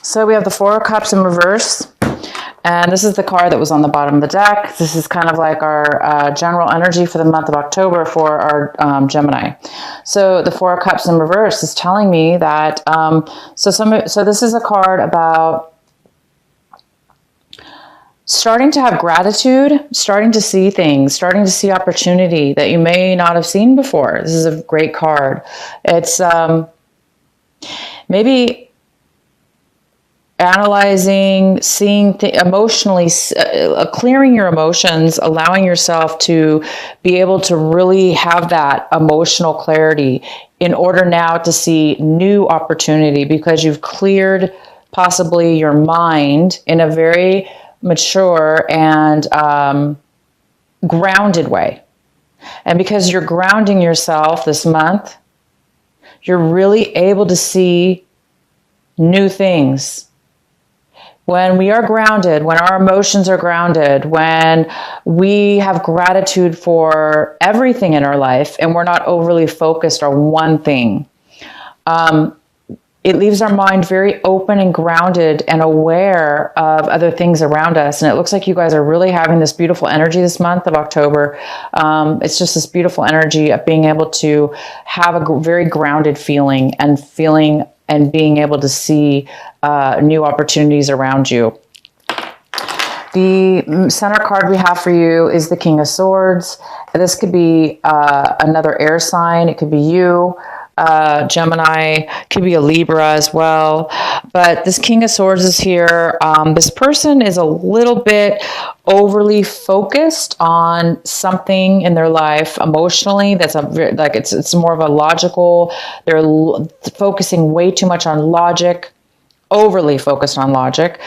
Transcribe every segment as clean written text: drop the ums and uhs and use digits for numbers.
So we have the Four of Cups in reverse. And this is the card that was on the bottom of the deck. This is kind of like our general energy for the month of October for our Gemini. So the Four of Cups in reverse is telling me that, so this is a card about starting to have gratitude, starting to see things, starting to see opportunity that you may not have seen before. This is a great card. It's maybe analyzing, seeing emotionally, clearing your emotions, allowing yourself to be able to really have that emotional clarity in order now to see new opportunity, because you've cleared possibly your mind in a very mature and grounded way. And because you're grounding yourself this month, you're really able to see new things. When we are grounded, when our emotions are grounded, when we have gratitude for everything in our life and we're not overly focused on one thing, it leaves our mind very open and grounded and aware of other things around us. And it looks like you guys are really having this beautiful energy this month of October. It's just this beautiful energy of being able to have a very grounded feeling and being able to see new opportunities around you. The center card we have for you is the King of Swords. This could be another air sign. It could be you, Gemini, could be a Libra as well. But this King of Swords is here. This person is a little bit overly focused on something in their life emotionally. That's it's more of a logical. They're focusing way too much on logic. Overly focused on logic.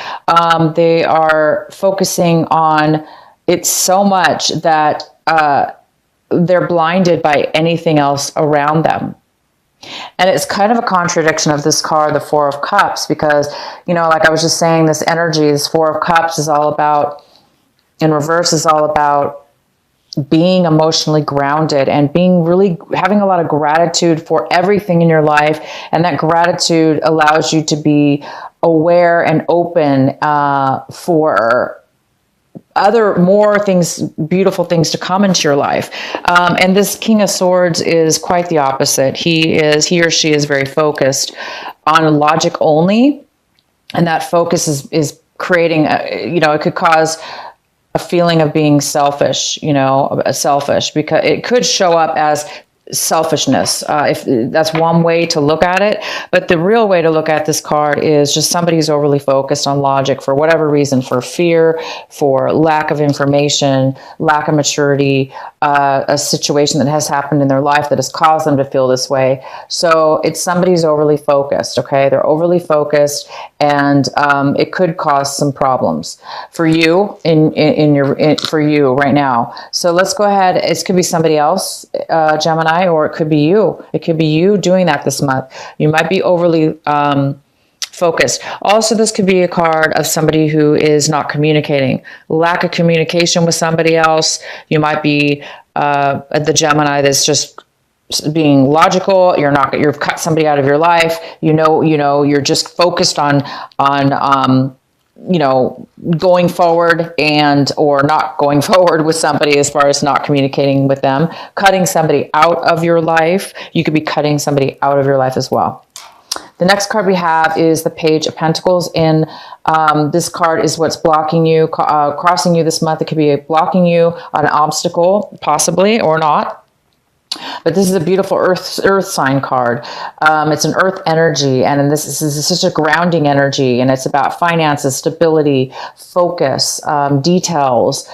They are focusing on it so much that they're blinded by anything else around them. And it's kind of a contradiction of this card, the Four of Cups, because, you know, like I was just saying, this energy, this Four of Cups is all about, in reverse, is all about being emotionally grounded and being really having a lot of gratitude for everything in your life. And that gratitude allows you to be aware and open for more things, beautiful things to come into your life. And this King of Swords is quite the opposite. He or she is very focused on logic only. And that focus is creating, it could cause a feeling of being selfish, because it could show up as selfishness. If that's one way to look at it, but the real way to look at this card is just somebody who's overly focused on logic for whatever reason, for fear, for lack of information, lack of maturity, a situation that has happened in their life that has caused them to feel this way. So it's somebody who's overly focused. Okay, they're overly focused, and it could cause some problems for you for you right now. So let's go ahead. It could be somebody else, Gemini, or it could be you. It could be you doing that this month. You might be overly focused. Also, this could be a card of somebody who is not communicating. Lack of communication with somebody else. You might be the Gemini that's just being logical. You've cut somebody out of your life. You're just focused on going forward or not going forward with somebody as far as not communicating with them, cutting somebody out of your life. You could be cutting somebody out of your life as well. The next card we have is the Page of Pentacles. And this card is what's blocking you, crossing you this month. It could be blocking you on an obstacle, possibly, or not. But this is a beautiful earth sign card. It's an earth energy, and this is such a grounding energy, and it's about finances, stability, focus, details,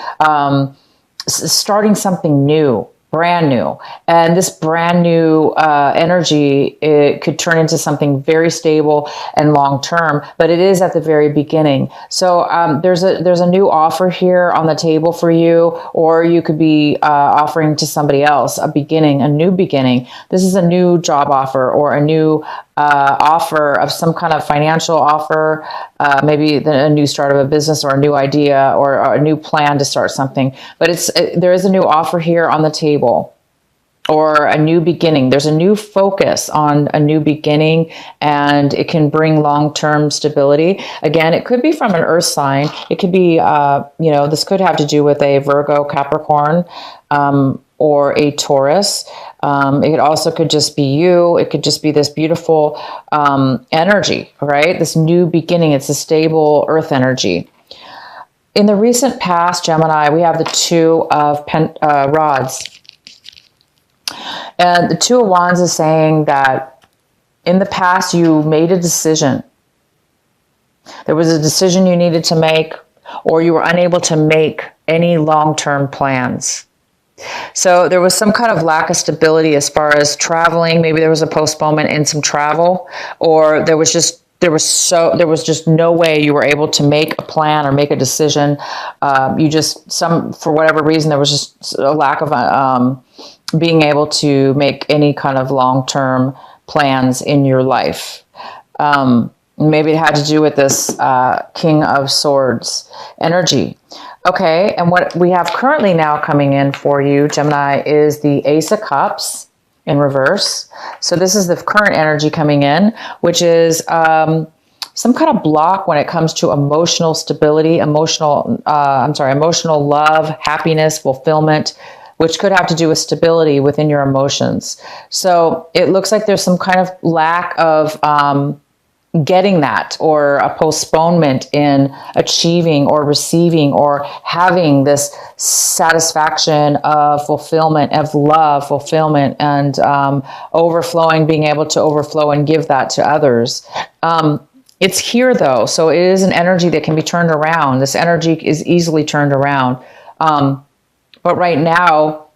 starting something new, brand new. And this brand new energy, it could turn into something very stable and long-term, but it is at the very beginning. So there's a new offer here on the table for you, or you could be offering to somebody else a new beginning. This is a new job offer, or a new offer of some kind of financial offer, maybe a new start of a business, or a new idea, or a new plan to start something. But there is a new offer here on the table. or a new beginning. There's a new focus on a new beginning, and it can bring long-term stability. Again, it could be from an earth sign. It could be, this could have to do with a Virgo, Capricorn, or a Taurus. It also could just be you. It could just be this beautiful energy, right? This new beginning. It's a stable earth energy. In the recent past, Gemini, we have the Two of Rods. And the Two of Wands is saying that in the past, you made a decision. There was a decision you needed to make, or you were unable to make any long-term plans. So there was some kind of lack of stability as far as traveling. Maybe there was a postponement in some travel, or there was just no way you were able to make a plan or make a decision. For whatever reason, there was just a lack of being able to make any kind of long-term plans in your life. Maybe it had to do with this King of Swords energy. Okay, and what we have currently now coming in for you, Gemini, is the Ace of Cups in reverse. So this is the current energy coming in, which is some kind of block when it comes to emotional stability, emotional love, happiness, fulfillment, which could have to do with stability within your emotions. So it looks like there's some kind of lack of getting that, or a postponement in achieving or receiving or having this satisfaction of fulfillment, of love, fulfillment, and overflowing, being able to overflow and give that to others. It's here though, so it is an energy that can be turned around. This energy is easily turned around. But right now,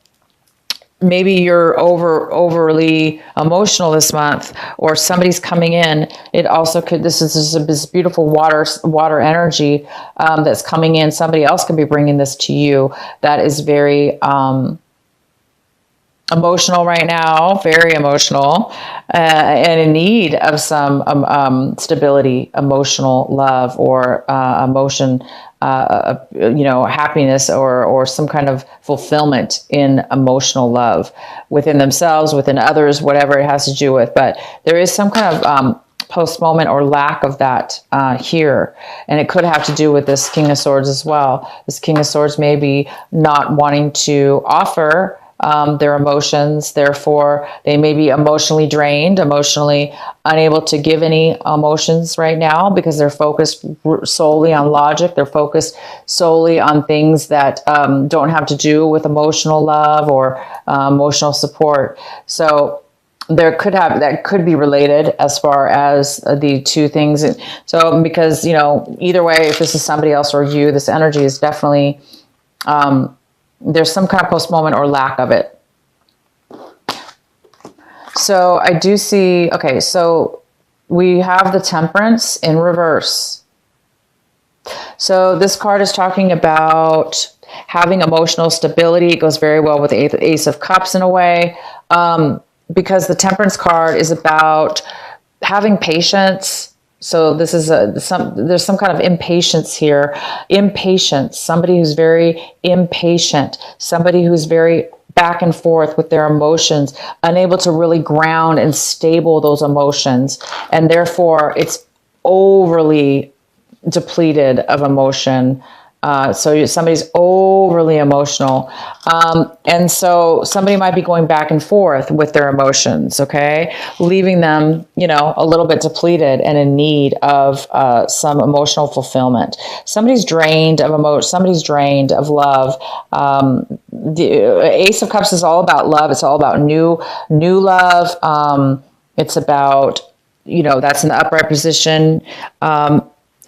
maybe you're overly emotional this month, or somebody's coming in. It also could, this is this beautiful water energy that's coming in. Somebody else could be bringing this to you that is very emotional right now, very emotional, and in need of some stability, emotional love, or emotion, happiness, or some kind of fulfillment in emotional love within themselves, within others, whatever it has to do with. But there is some kind of postponement or lack of that here. And it could have to do with this King of Swords as well. This King of Swords may be not wanting to offer their emotions. Therefore, they may be emotionally drained, emotionally unable to give any emotions right now, because they're focused solely on logic. They're focused solely on things that don't have to do with emotional love or emotional support. So that could be related as far as the two things. So because, either way, if this is somebody else or you, this energy is definitely, there's some kind of postponement or lack of it. So I do see, okay, so we have the Temperance in reverse. So this card is talking about having emotional stability. It goes very well with the Ace of Cups in a way, because the Temperance card is about having patience. So this is there's some kind of impatience here. Impatience, somebody who's very impatient, somebody who's very back and forth with their emotions, unable to really ground and stable those emotions. And therefore it's overly depleted of emotion. So somebody's overly emotional. And so somebody might be going back and forth with their emotions, okay? Leaving them, a little bit depleted and in need of some emotional fulfillment. Somebody's drained of emotion. Somebody's drained of love. The Ace of Cups is all about love. It's all about new love. It's about, that's in the upright position.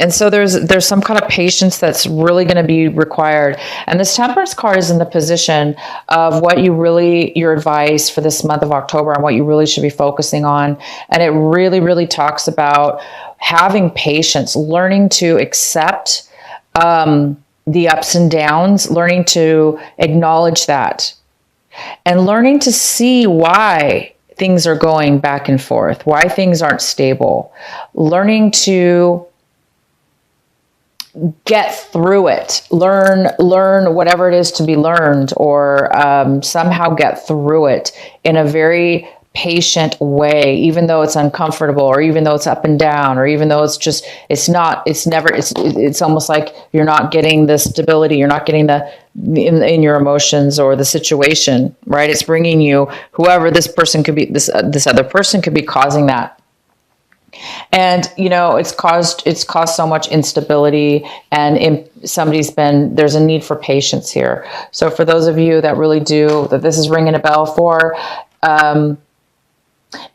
And so there's some kind of patience that's really going to be required. And this Temperance card is in the position of your advice for this month of October and what you really should be focusing on. And it really, really talks about having patience, learning to accept the ups and downs, learning to acknowledge that, and learning to see why things are going back and forth, why things aren't stable, learning to get through it, learn whatever it is to be learned, or somehow get through it in a very patient way, even though it's uncomfortable, or even though it's up and down, or even though it's almost like you're not getting the stability, you're not getting the in your emotions or the situation, right? It's bringing you whoever this person could be, this other person could be causing that. And, it's caused so much instability, and there's a need for patience here. So for those of you that really that this is ringing a bell for,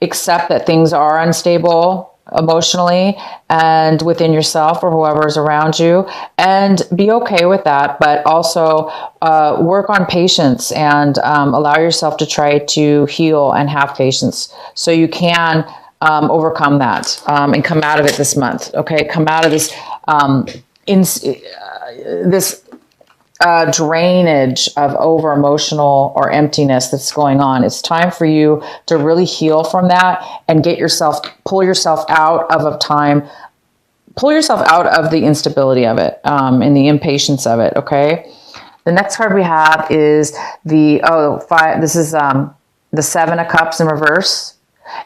accept that things are unstable emotionally and within yourself or whoever is around you, and be okay with that, but also work on patience and allow yourself to try to heal and have patience so you can overcome that and come out of it this month. Okay, come out of this drainage of over emotional or emptiness that's going on. It's time for you to really heal from that and pull yourself out of the instability of it and the impatience of it. Okay. The next card we have is the five. This is the Seven of Cups in reverse.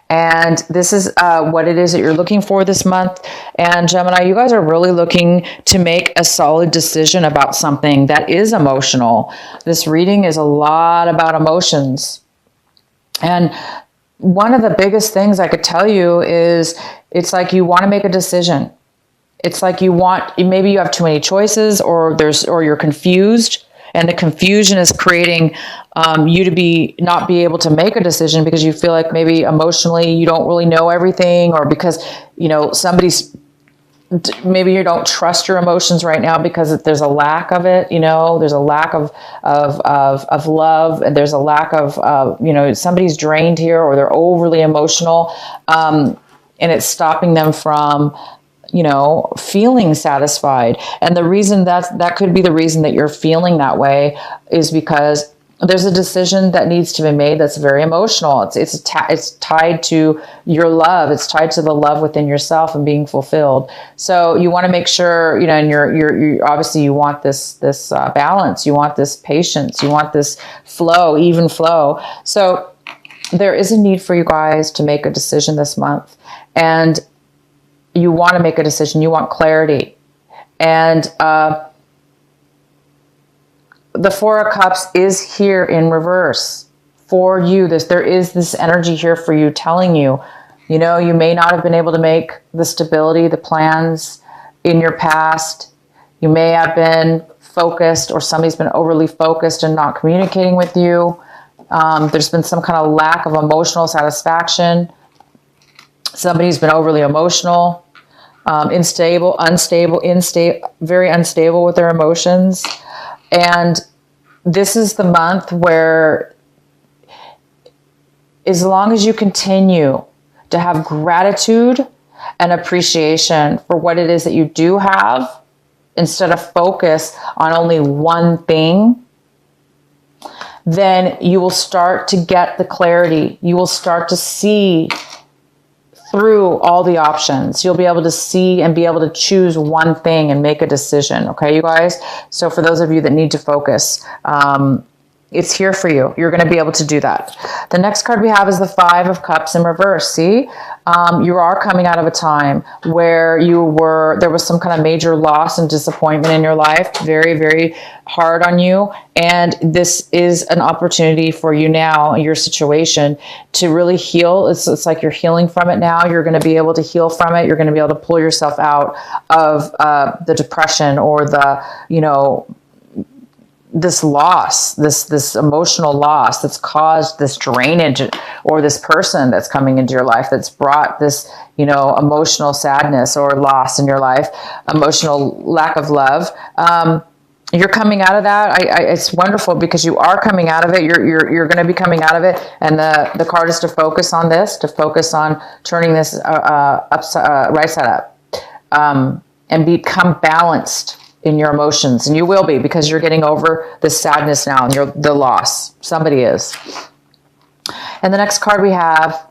And this is what it is that you're looking for this month. And Gemini, you guys are really looking to make a solid decision about something that is emotional. This reading is a lot about emotions. And one of the biggest things I could tell you is it's like you want to make a decision. It's like maybe you have too many choices, or you're confused. And the confusion is creating you to not be able to make a decision because you feel like maybe emotionally you don't really know everything, or because maybe you don't trust your emotions right now because there's a lack of it. There's a lack of love, and there's a lack of somebody's drained here, or they're overly emotional, and it's stopping them from feeling satisfied. And the reason that could be the reason that you're feeling that way is because there's a decision that needs to be made that's very emotional. It's tied to your love. It's tied to the love within yourself and being fulfilled. So you want to make sure, and you're obviously you want this balance. You want this patience. You want this even flow. So there is a need for you guys to make a decision this month, and you want to make a decision. You want clarity. And the Four of Cups is here in reverse for you. There is this energy here for you telling you, you may not have been able to make the stability, the plans in your past. You may have been focused, or somebody's been overly focused and not communicating with you. There's been some kind of lack of emotional satisfaction. Somebody's been overly emotional. Very unstable with their emotions. And this is the month where, as long as you continue to have gratitude and appreciation for what it is that you do have, instead of focus on only one thing, then you will start to get the clarity. You will start to see through all the options. You'll be able to see and be able to choose one thing and make a decision. Okay, you guys? So for those of you that need to focus, it's here for you. You're going to be able to do that. The next card we have is the Five of Cups in reverse. See, you are coming out of a time where there was some kind of major loss and disappointment in your life, very, very hard on you. And this is an opportunity for you now, your situation, to really heal. It's like you're healing from it now. You're going to be able to heal from it. You're going to be able to pull yourself out of the depression or this loss, this emotional loss that's caused this drainage, or this person that's coming into your life that's brought this, emotional sadness or loss in your life, emotional lack of love. You're coming out of that. It's wonderful because you are coming out of it. You're going to be coming out of it. And the card is to focus on this, to focus on turning this right side up, and become balanced in your emotions. And you will be, because you're getting over the sadness now and the loss. Somebody is. And the next card we have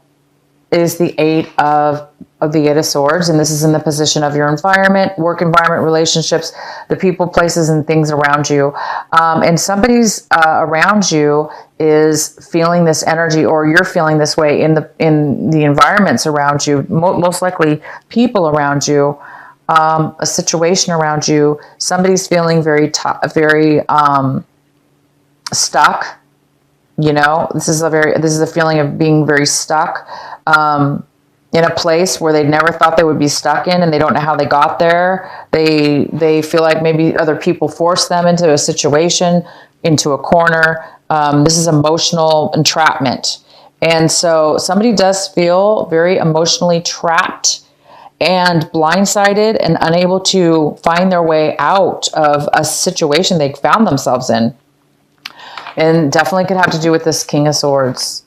is the Eight of the Eight of Swords, and this is in the position of your environment, work environment, relationships, the people, places, and things around you. And somebody's around you is feeling this energy, or you're feeling this way in the environments around you. Most likely, people around you, a situation around you. Somebody's feeling very stuck. You know, this is a feeling of being very stuck in a place where they never thought they would be stuck in, and they don't know how they got there. They feel like maybe other people forced them into a situation, into a corner. This is emotional entrapment. And so somebody does feel very emotionally trapped and blindsided and unable to find their way out of a situation they found themselves in. And definitely could have to do with this King of Swords.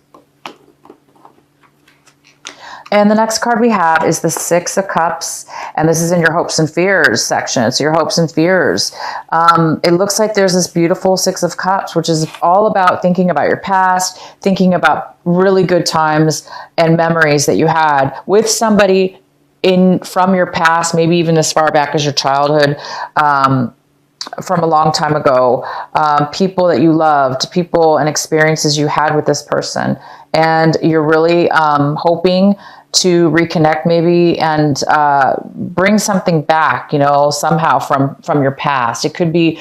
And the next card we have is the Six of Cups. And this is in your hopes and fears section. So your hopes and fears. It looks like there's this beautiful Six of Cups, which is all about thinking about your past, thinking about really good times and memories that you had with somebody from your past, maybe even as far back as your childhood, from a long time ago, people that you loved, people and experiences you had with this person. And you're really hoping to reconnect maybe and bring something back, you know, somehow from your past. It could be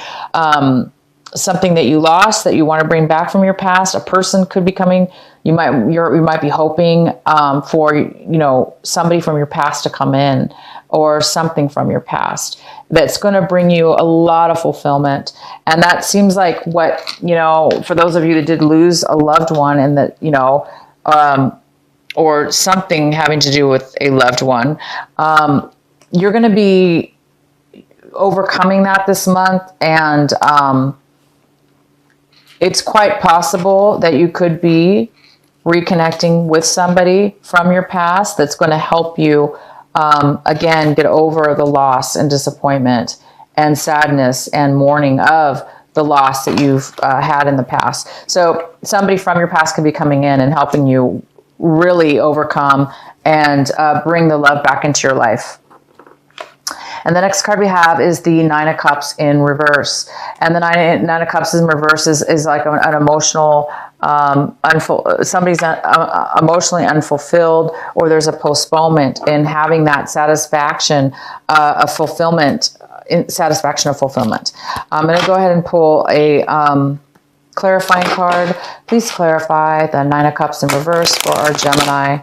something that you lost that you want to bring back from your past. A person could be coming. You might be hoping for, you know, somebody from your past to come in, or something from your past that's going to bring you a lot of fulfillment. And that seems like what, you know, for those of you that did lose a loved one, and that, you know, or something having to do with a loved one, you're going to be overcoming that this month. And it's quite possible that you could be reconnecting with somebody from your past that's going to help you again, get over the loss and disappointment and sadness and mourning of the loss that you've had in the past. So somebody from your past could be coming in and helping you really overcome and bring the love back into your life. And the next card we have is the Nine of Cups in reverse. And the Nine of Cups in reverse is like an emotional, somebody's emotionally unfulfilled, or there's a postponement in having that satisfaction of fulfillment. I'm going to go ahead and pull a clarifying card. Please clarify the Nine of Cups in reverse for our Gemini.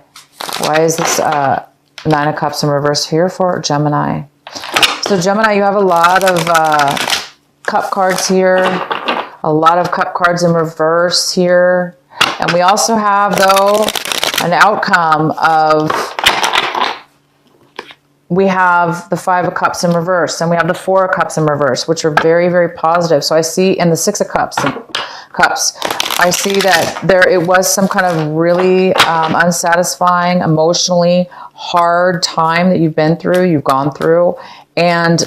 Why is this Nine of Cups in reverse here for Gemini? So Gemini, you have a lot of cup cards here, a lot of cup cards in reverse here. And we also have, though, an outcome of, we have the Five of Cups in reverse, and we have the Four of Cups in reverse, which are very, very positive. So I see in the Six of Cups, I see that it was some kind of really unsatisfying, emotionally hard time that you've gone through. And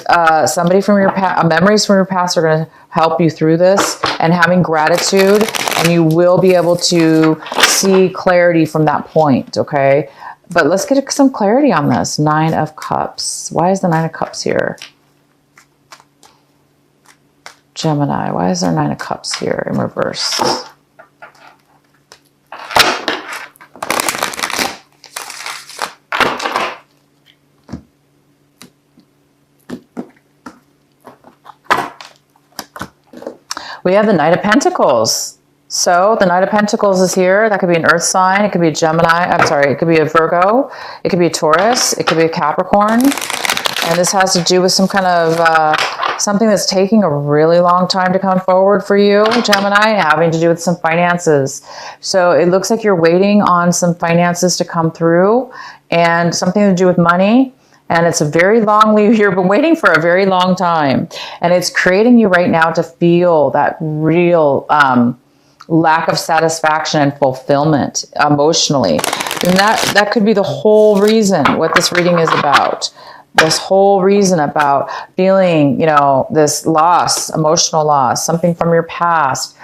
somebody from your past, memories from your past are going to help you through this, and having gratitude, and you will be able to see clarity from that point, okay? But let's get some clarity on this. Nine of Cups. Why is the Nine of Cups here? Gemini, why is there Nine of Cups here in reverse? We have the Knight of Pentacles. So the Knight of Pentacles is here. That could be an earth sign. It could be a Gemini. I'm sorry. It could be a Virgo. It could be a Taurus. It could be a Capricorn. And this has to do with some kind of something that's taking a really long time to come forward for you, Gemini, having to do with some finances. So it looks like you're waiting on some finances to come through, and something to do with money. And it's a very long leave. You've been waiting for a very long time. And it's creating you right now to feel that real lack of satisfaction and fulfillment emotionally. And that could be the whole reason what this reading is about. This whole reason about feeling, you know, this loss, emotional loss, something from your past,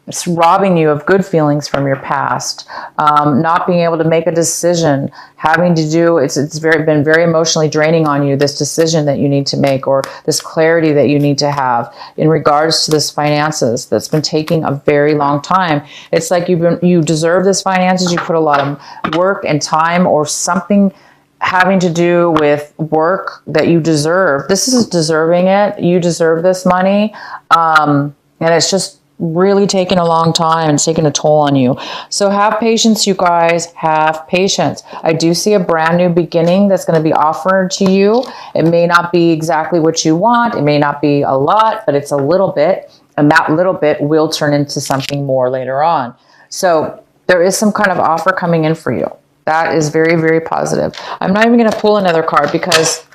It's robbing you of good feelings from your past, not being able to make a decision, having to do, it's been very emotionally draining on you, this decision that you need to make, or this clarity that you need to have in regards to this finances that's been taking a very long time. It's like you deserve this finances, you put a lot of work and time or something having to do with work that you deserve. This is deserving it. You deserve this money. And it's just really taking a long time and taking a toll on you. So have patience, you guys. Have patience. I do see a brand new beginning that's going to be offered to you. It may not be exactly what you want. It may not be a lot, but it's a little bit. And that little bit will turn into something more later on. So there is some kind of offer coming in for you. That is very, very positive. I'm not even going to pull another card because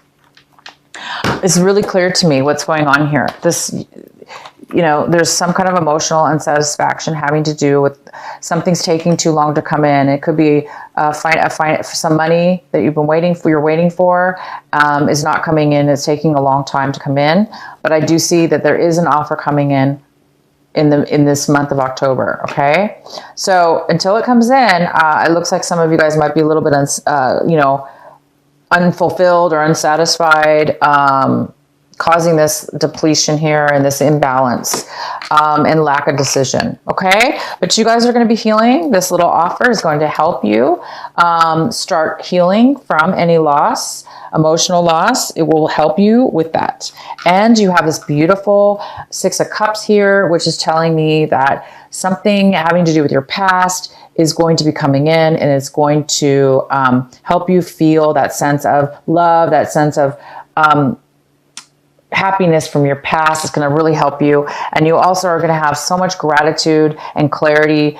it's really clear to me what's going on here. This, you know, there's some kind of emotional unsatisfaction having to do with something's taking too long to come in. It could be some money that you've been waiting for, is not coming in. It's taking a long time to come in. But I do see that there is an offer coming in this month of October. Okay. So until it comes in, it looks like some of you guys might be a little bit, unfulfilled or unsatisfied, causing this depletion here and this imbalance and lack of decision. Okay. But you guys are going to be healing. This little offer is going to help you start healing from any loss, emotional loss. It will help you with that. And you have this beautiful 6 of Cups here, which is telling me that something having to do with your past is going to be coming in, and it's going to help you feel that sense of love, that sense of happiness from your past. Is going to really help you. And you also are going to have so much gratitude and clarity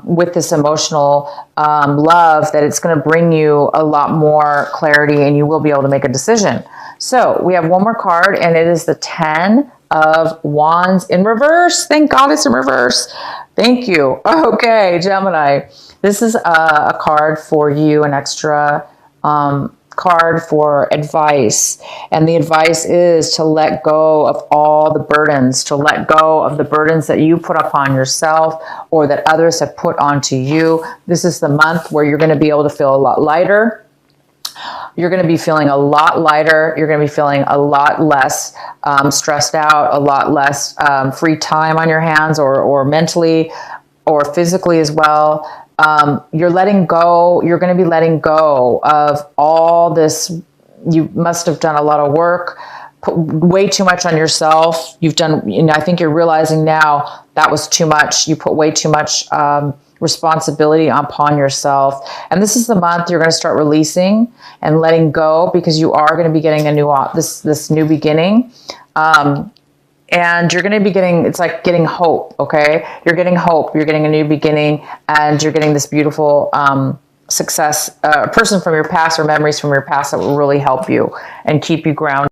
with this emotional love that it's going to bring you a lot more clarity, and you will be able to make a decision. So we have one more card, and it is the 10 of Wands in reverse. Thank God it's in reverse. Thank you. Okay, Gemini. This is a card for you, an extra card for advice. And the advice is to let go of all the burdens, to let go of the burdens that you put upon yourself or that others have put onto you. This is the month where you're going to be able to feel a lot lighter. You're going to be feeling a lot lighter. You're going to be feeling a lot less stressed out, a lot less free time on your hands, or mentally or physically as well. You're letting go. You're going to be letting go of all this. You must have done a lot of work, put way too much on yourself. You've done, I think you're realizing now that was too much. You put way too much responsibility upon yourself. And this is the month you're going to start releasing and letting go, because you are going to be getting a new, this new beginning. And you're going to be getting, it's like getting hope. Okay. You're getting hope. You're getting a new beginning, and you're getting this beautiful, success, person from your past or memories from your past that will really help you and keep you grounded.